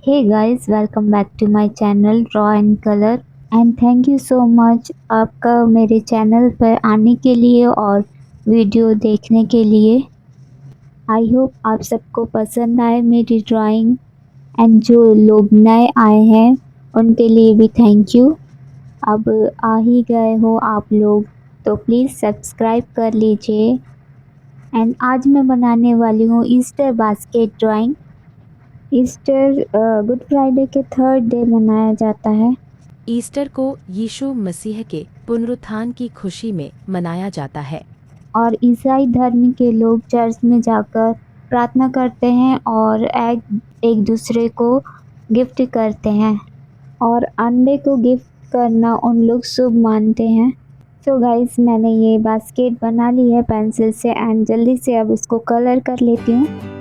Hey guys, welcome back to my channel Draw and Color and thank you so much आपका मेरे channel पर आने के लिए और वीडियो देखने के लिए। आई होप आप सबको पसंद आए मेरी ड्राइंग एंड जो लोग नए आए हैं उनके लिए भी थैंक यू। अब आ ही गए हो आप लोग तो प्लीज़ सब्सक्राइब कर लीजिए। एंड आज मैं बनाने वाली हूँ Easter basket drawing. Easter good Friday के थर्ड डे मनाया जाता है ईस्टर को यीशु मसीह के पुनरुत्थान की खुशी में मनाया जाता है। और ईसाई धर्म के लोग चर्च में जाकर प्रार्थना करते हैं और एक दूसरे को गिफ्ट करते हैं और अंडे को गिफ्ट करना उन लोग शुभ मानते हैं। सो गाइस मैंने ये बास्केट बना ली है पेंसिल से एंड जल्दी से अब इसको कलर कर लेती हूँ।